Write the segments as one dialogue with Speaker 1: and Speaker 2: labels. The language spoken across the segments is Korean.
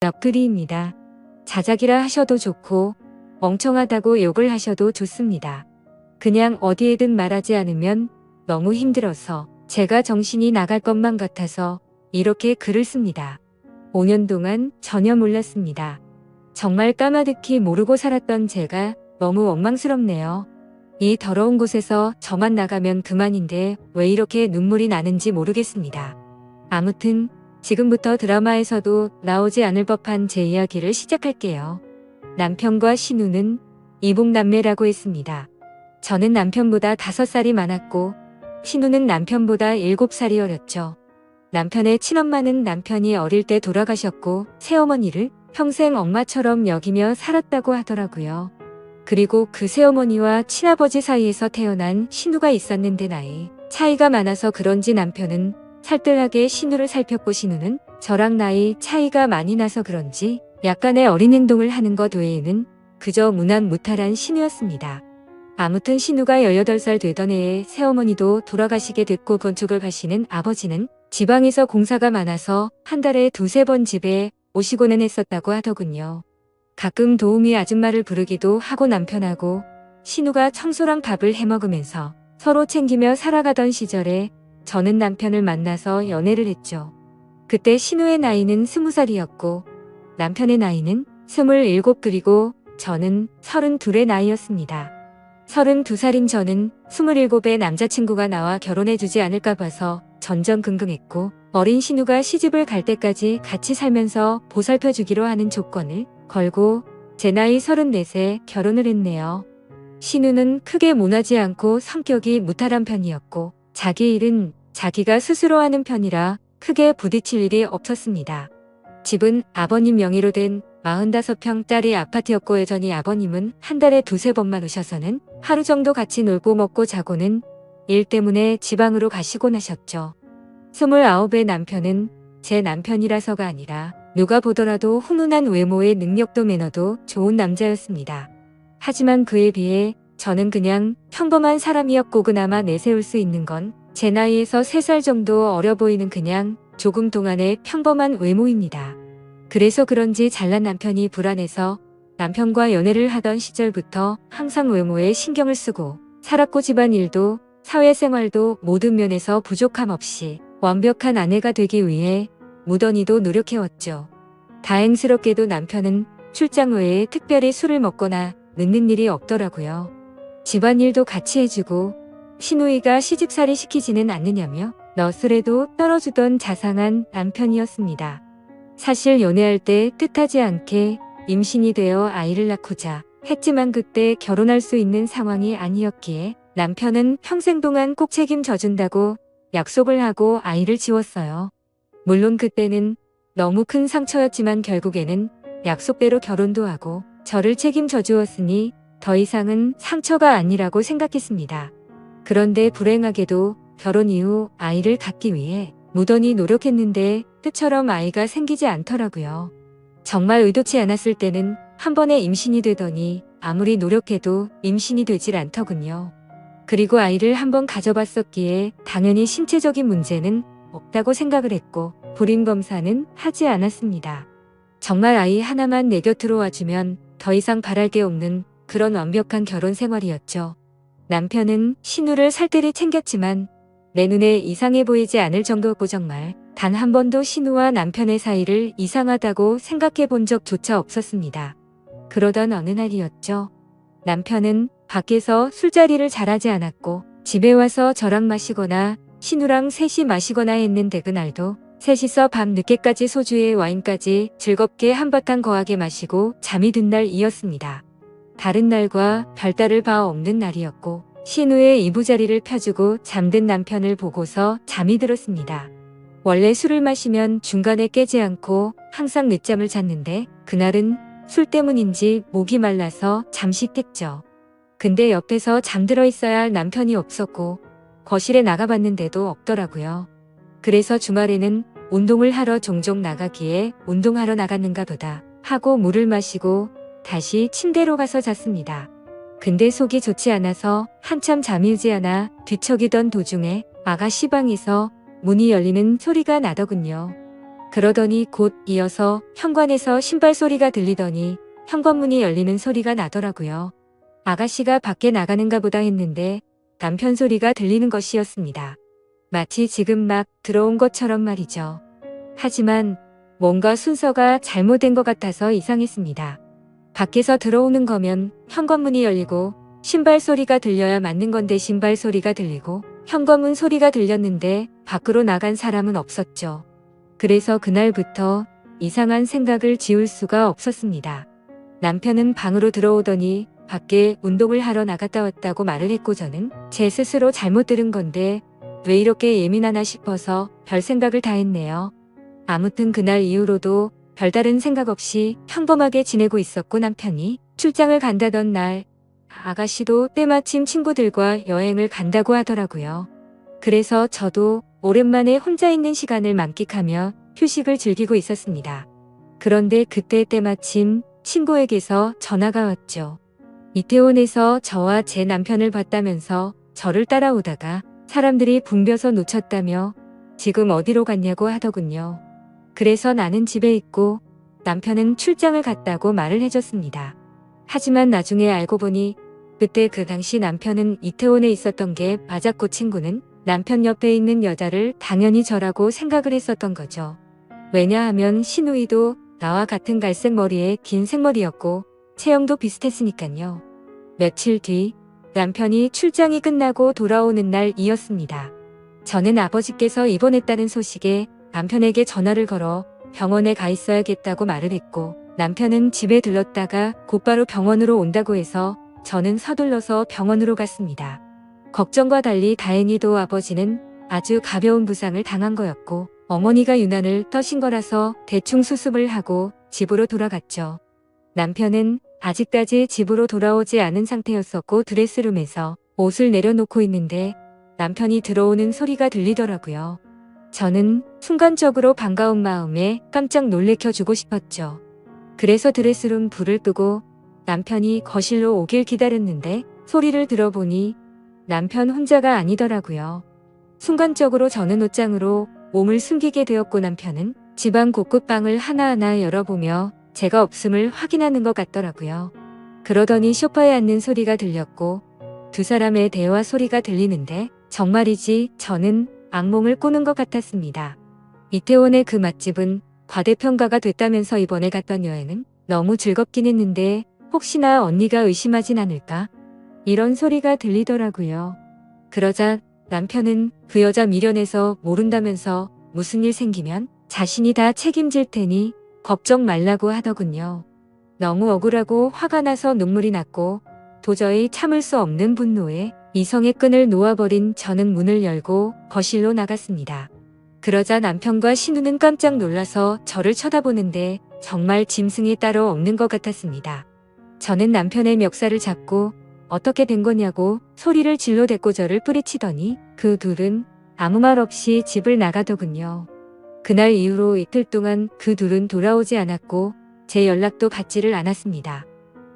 Speaker 1: 너클이입니다. 자작이라 하셔도 좋고 멍청하다고 욕을 하셔도 좋습니다. 그냥 어디에든 말하지 않으면 너무 힘들어서 제가 정신이 나갈 것만 같아서 이렇게 글을 씁니다. 5년 동안 전혀 몰랐습니다. 정말 까마득히 모르고 살았던 제가 너무 원망스럽네요. 이 더러운 곳에서 저만 나가면 그만인데 왜 이렇게 눈물이 나는지 모르겠습니다. 아무튼 지금부터 드라마에서도 나오지 않을 법한 제 이야기를 시작할게요. 남편과 신우는 이복남매라고 했습니다. 저는 남편보다 5살이 많았고 신우는 남편보다 7살이 어렸죠. 남편의 친엄마는 남편이 어릴 때 돌아가셨고 새어머니를 평생 엄마처럼 여기며 살았다고 하더라고요. 그리고 그 새어머니와 친아버지 사이에서 태어난 신우가 있었는데 나이 차이가 많아서 그런지 남편은 살뜰하게 신우를 살폈고 신우는 저랑 나이 차이가 많이 나서 그런지 약간의 어린 행동을 하는 것 외에는 그저 무난무탈한 신우였습니다. 아무튼 신우가 18살 되던 해에 새어머니도 돌아가시게 됐고 건축을 하시는 아버지는 지방에서 공사가 많아서 한 달에 2~3번 집에 오시고는 했었다고 하더군요. 가끔 도우미 아줌마를 부르기도 하고 남편하고 신우가 청소랑 밥을 해먹으면서 서로 챙기며 살아가던 시절에 저는 남편을 만나서 연애를 했죠. 그때 신우의 나이는 20살이었고 남편의 나이는 27 그리고 저는 32의 나이였습니다. 32살인 저는 27의 남자친구가 나와 결혼해주지 않을까 봐서 전전긍긍했고 어린 신우가 시집을 갈 때까지 같이 살면서 보살펴주기로 하는 조건을 걸고 제 나이 34세 결혼을 했네요. 신우는 크게 모나지 않고 성격이 무탈한 편이었고 자기 일은 자기가 스스로 하는 편이라 크게 부딪힐 일이 없었습니다. 집은 아버님 명의로 된 45평짜리 아파트였고 여전히 아버님은 한 달에 2~3번만 오셔서는 하루 정도 같이 놀고 먹고 자고는 일 때문에 지방으로 가시곤 하셨죠. 29의 남편은 제 남편이라서가 아니라 누가 보더라도 훈훈한 외모에 능력도 매너도 좋은 남자였습니다. 하지만 그에 비해 저는 그냥 평범한 사람이었고 그나마 내세울 수 있는 건 제 나이에서 3살 정도 어려 보이는 그냥 조금 동안의 평범한 외모입니다. 그래서 그런지 잘난 남편이 불안해서 남편과 연애를 하던 시절부터 항상 외모에 신경을 쓰고 살았고 집안일도 사회생활도 모든 면에서 부족함 없이 완벽한 아내가 되기 위해 무던히도 노력해왔죠. 다행스럽게도 남편은 출장 외에 특별히 술을 먹거나 늦는 일이 없더라고요. 집안일도 같이 해주고 신우이가 시집살이 시키지는 않느냐며 너스레도 떨어주던 자상한 남편이었습니다. 사실 연애할 때 뜻하지 않게 임신이 되어 아이를 낳고자 했지만 그때 결혼할 수 있는 상황이 아니었기에 남편은 평생 동안 꼭 책임져 준다고 약속을 하고 아이를 지웠어요. 물론 그때는 너무 큰 상처였지만 결국에는 약속대로 결혼도 하고 저를 책임져 주었으니 더 이상은 상처가 아니라고 생각했습니다. 그런데 불행하게도 결혼 이후 아이를 갖기 위해 무던히 노력했는데 뜻처럼 아이가 생기지 않더라고요. 정말 의도치 않았을 때는 한 번에 임신이 되더니 아무리 노력해도 임신이 되질 않더군요. 그리고 아이를 한번 가져봤었기에 당연히 신체적인 문제는 없다고 생각을 했고 불임검사는 하지 않았습니다. 정말 아이 하나만 내 곁으로 와주면 더 이상 바랄 게 없는 그런 완벽한 결혼 생활이었죠. 남편은 신우를 살뜰히 챙겼지만 내 눈에 이상해 보이지 않을 정도였고 정말 단 한 번도 신우와 남편의 사이를 이상하다고 생각해 본 적조차 없었습니다. 그러던 어느 날이었죠. 남편은 밖에서 술자리를 잘하지 않았고 집에 와서 저랑 마시거나 신우랑 셋이 마시거나 했는데 그날도 셋이서 밤 늦게까지 소주에 와인까지 즐겁게 한바탕 거하게 마시고 잠이 든 날이었습니다. 다른 날과 별다를 바 없는 날이었고 신우의 이부자리를 펴주고 잠든 남편을 보고서 잠이 들었습니다. 원래 술을 마시면 중간에 깨지 않고 항상 늦잠을 잤는데 그날은 술 때문인지 목이 말라서 잠시 깼죠. 근데 옆에서 잠들어 있어야 할 남편이 없었고 거실에 나가봤는데도 없더라고요. 그래서 주말에는 운동을 하러 종종 나가기에 운동하러 나갔는가 보다 하고 물을 마시고 다시 침대로 가서 잤습니다. 근데 속이 좋지 않아서 한참 잠이 오지 않아 뒤척이던 도중에 아가씨 방에서 문이 열리는 소리가 나더군요. 그러더니 곧 이어서 현관에서 신발 소리가 들리더니 현관문이 열리는 소리가 나더라고요. 아가씨가 밖에 나가는가 보다 했는데 남편 소리가 들리는 것이었습니다. 마치 지금 막 들어온 것처럼 말이죠. 하지만 뭔가 순서가 잘못된 것 같아서 이상했습니다. 밖에서 들어오는 거면 현관문이 열리고 신발 소리가 들려야 맞는 건데 신발 소리가 들리고 현관문 소리가 들렸는데 밖으로 나간 사람은 없었죠. 그래서 그날부터 이상한 생각을 지울 수가 없었습니다. 남편은 방으로 들어오더니 밖에 운동을 하러 나갔다 왔다고 말을 했고 저는 제 스스로 잘못 들은 건데 왜 이렇게 예민하나 싶어서 별 생각을 다 했네요. 아무튼 그날 이후로도 별다른 생각 없이 평범하게 지내고 있었고 남편이 출장을 간다던 날 아가씨도 때마침 친구들과 여행을 간다고 하더라고요. 그래서 저도 오랜만에 혼자 있는 시간을 만끽하며 휴식을 즐기고 있었습니다. 그런데 그때 때마침 친구에게서 전화가 왔죠. 이태원에서 저와 제 남편을 봤다면서 저를 따라오다가 사람들이 붐벼서 놓쳤다며 지금 어디로 갔냐고 하더군요. 그래서 나는 집에 있고 남편은 출장을 갔다고 말을 해줬습니다. 하지만 나중에 알고 보니 그때 그 당시 남편은 이태원에 있었던 게 맞았고 친구는 남편 옆에 있는 여자를 당연히 저라고 생각을 했었던 거죠. 왜냐하면 신우이도 나와 같은 갈색 머리에 긴 생머리였고 체형도 비슷했으니까요. 며칠 뒤 남편이 출장이 끝나고 돌아오는 날이었습니다. 저는 아버지께서 입원했다는 소식에 남편에게 전화를 걸어 병원에 가 있어야겠다고 말을 했고 남편은 집에 들렀다가 곧바로 병원으로 온다고 해서 저는 서둘러서 병원으로 갔습니다. 걱정과 달리 다행히도 아버지는 아주 가벼운 부상을 당한 거였고 어머니가 유난을 떠신 거라서 대충 수습을 하고 집으로 돌아갔죠. 남편은 아직까지 집으로 돌아오지 않은 상태였었고 드레스룸에서 옷을 내려놓고 있는데 남편이 들어오는 소리가 들리더라고요. 저는 순간적으로 반가운 마음에 깜짝 놀래켜주고 싶었죠. 그래서 드레스룸 불을 끄고 남편이 거실로 오길 기다렸는데 소리를 들어보니 남편 혼자가 아니더라고요. 순간적으로 저는 옷장으로 몸을 숨기게 되었고 남편은 집안 곳곳 방을 하나하나 열어보며 제가 없음을 확인하는 것 같더라고요. 그러더니 소파에 앉는 소리가 들렸고 두 사람의 대화 소리가 들리는데 정말이지 저는 악몽을 꾸는 것 같았습니다. 이태원의 그 맛집은 과대평가가 됐다면서 이번에 갔던 여행은 너무 즐겁긴 했는데 혹시나 언니가 의심하진 않을까? 이런 소리가 들리더라고요. 그러자 남편은 그 여자 미련해서 모른다면서 무슨 일 생기면 자신이 다 책임질 테니 걱정 말라고 하더군요. 너무 억울하고 화가 나서 눈물이 났고 도저히 참을 수 없는 분노에 이성의 끈을 놓아버린 저는 문을 열고 거실로 나갔습니다. 그러자 남편과 신우는 깜짝 놀라서 저를 쳐다보는데 정말 짐승이 따로 없는 것 같았습니다. 저는 남편의 멱살을 잡고 어떻게 된 거냐고 소리를 질러댔고 저를 뿌리치더니 그 둘은 아무 말 없이 집을 나가더군요. 그날 이후로 이틀 동안 그 둘은 돌아오지 않았고 제 연락도 받지를 않았습니다.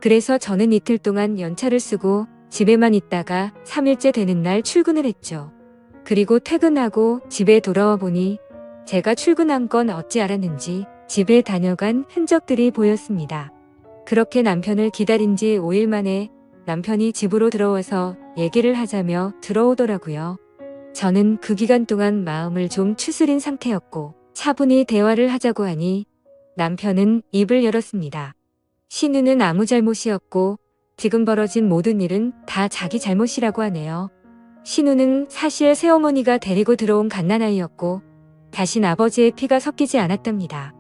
Speaker 1: 그래서 저는 이틀 동안 연차를 쓰고 집에만 있다가 3일째 되는 날 출근을 했죠. 그리고 퇴근하고 집에 돌아와 보니 제가 출근한 건 어찌 알았는지 집에 다녀간 흔적들이 보였습니다. 그렇게 남편을 기다린 지 5일 만에 남편이 집으로 들어와서 얘기를 하자며 들어오더라고요. 저는 그 기간 동안 마음을 좀 추스린 상태였고 차분히 대화를 하자고 하니 남편은 입을 열었습니다. 신우는 아무 잘못이 없고 지금 벌어진 모든 일은 다 자기 잘못이라고 하네요. 신우는 사실 새어머니가 데리고 들어온 갓난아이였고 다신 아버지의 피가 섞이지 않았답니다.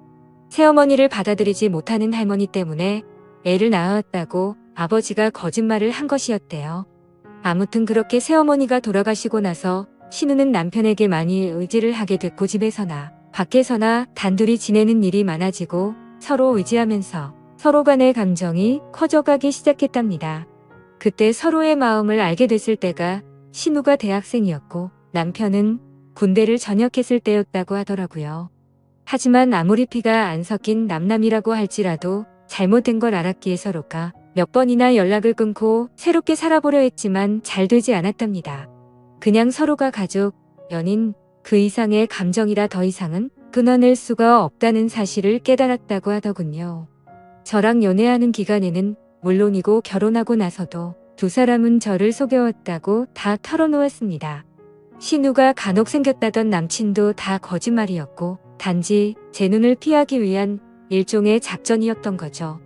Speaker 1: 새어머니를 받아들이지 못하는 할머니 때문에 애를 낳았다고 아버지가 거짓말을 한 것이었대요. 아무튼 그렇게 새어머니가 돌아가시고 나서 신우는 남편에게 많이 의지를 하게 됐고 집에서나 밖에서나 단둘이 지내는 일이 많아지고 서로 의지하면서 서로 간의 감정이 커져가기 시작했답니다. 그때 서로의 마음을 알게 됐을 때가 신우가 대학생이었고 남편은 군대를 전역했을 때였다고 하더라고요. 하지만 아무리 피가 안 섞인 남남이라고 할지라도 잘못된 걸 알았기에 서로가 몇 번이나 연락을 끊고 새롭게 살아보려 했지만 잘 되지 않았답니다. 그냥 서로가 가족, 연인, 그 이상의 감정이라 더 이상은 끊어낼 수가 없다는 사실을 깨달았다고 하더군요. 저랑 연애하는 기간에는 물론이고 결혼하고 나서도 두 사람은 저를 속여왔다고 다 털어놓았습니다. 신우가 간혹 생겼다던 남친도 다 거짓말이었고 단지 제 눈을 피하기 위한 일종의 작전이었던 거죠.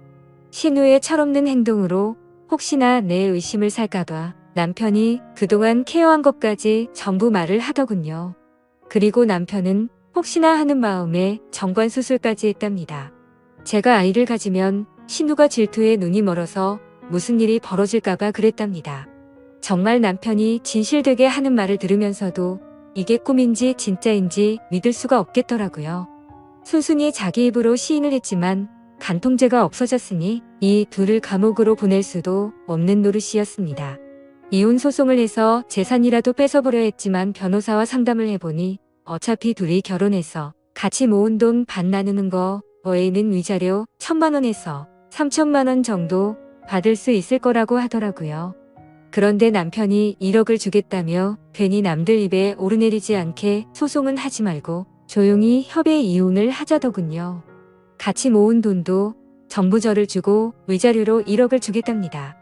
Speaker 1: 신우의 철없는 행동으로 혹시나 내 의심을 살까봐 남편이 그동안 케어한 것까지 전부 말을 하더군요. 그리고 남편은 혹시나 하는 마음에 정관 수술까지 했답니다. 제가 아이를 가지면 신우가 질투에 눈이 멀어서 무슨 일이 벌어질까봐 그랬답니다. 정말 남편이 진실되게 하는 말을 들으면서도 이게 꿈인지 진짜인지 믿을 수가 없겠더라고요. 순순히 자기 입으로 시인을 했지만 간통죄가 없어졌으니 이 둘을 감옥으로 보낼 수도 없는 노릇이었습니다. 이혼 소송을 해서 재산이라도 뺏어보려 했지만 변호사와 상담을 해보니 어차피 둘이 결혼해서 같이 모은 돈 반 나누는 거 외에는 위자료 1,000만 원에서 3,000만 원 정도 받을 수 있을 거라고 하더라고요. 그런데 남편이 1억을 주겠다며 괜히 남들 입에 오르내리지 않게 소송은 하지 말고 조용히 협의 이혼을 하자더군요. 같이 모은 돈도 전부 저를 주고 위자료로 1억을 주겠답니다.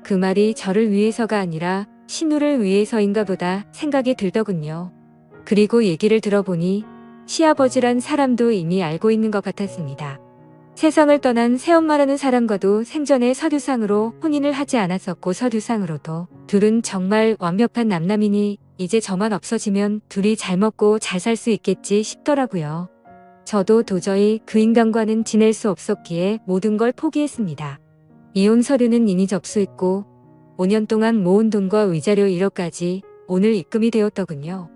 Speaker 1: 그 말이 저를 위해서가 아니라 신우를 위해서인가 보다 생각이 들더군요. 그리고 얘기를 들어보니 시아버지란 사람도 이미 알고 있는 것 같았습니다. 세상을 떠난 새엄마라는 사람과도 생전에 서류상으로 혼인을 하지 않았었고 서류상으로도 둘은 정말 완벽한 남남이니 이제 저만 없어지면 둘이 잘 먹고 잘 살 수 있겠지 싶더라고요. 저도 도저히 그 인간과는 지낼 수 없었기에 모든 걸 포기했습니다. 이혼 서류는 이미 접수했고 5년 동안 모은 돈과 위자료 1억까지 오늘 입금이 되었더군요.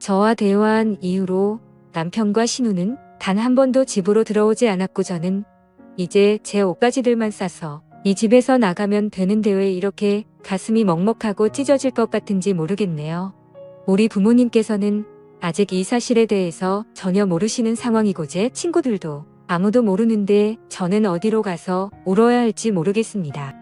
Speaker 1: 저와 대화한 이후로 남편과 신우는 단 한 번도 집으로 들어오지 않았고 저는 이제 제 옷가지들만 싸서 이 집에서 나가면 되는데 왜 이렇게 가슴이 먹먹하고 찢어질 것 같은지 모르겠네요. 우리 부모님께서는 아직 이 사실에 대해서 전혀 모르시는 상황이고 제 친구들도 아무도 모르는데 저는 어디로 가서 울어야 할지 모르겠습니다.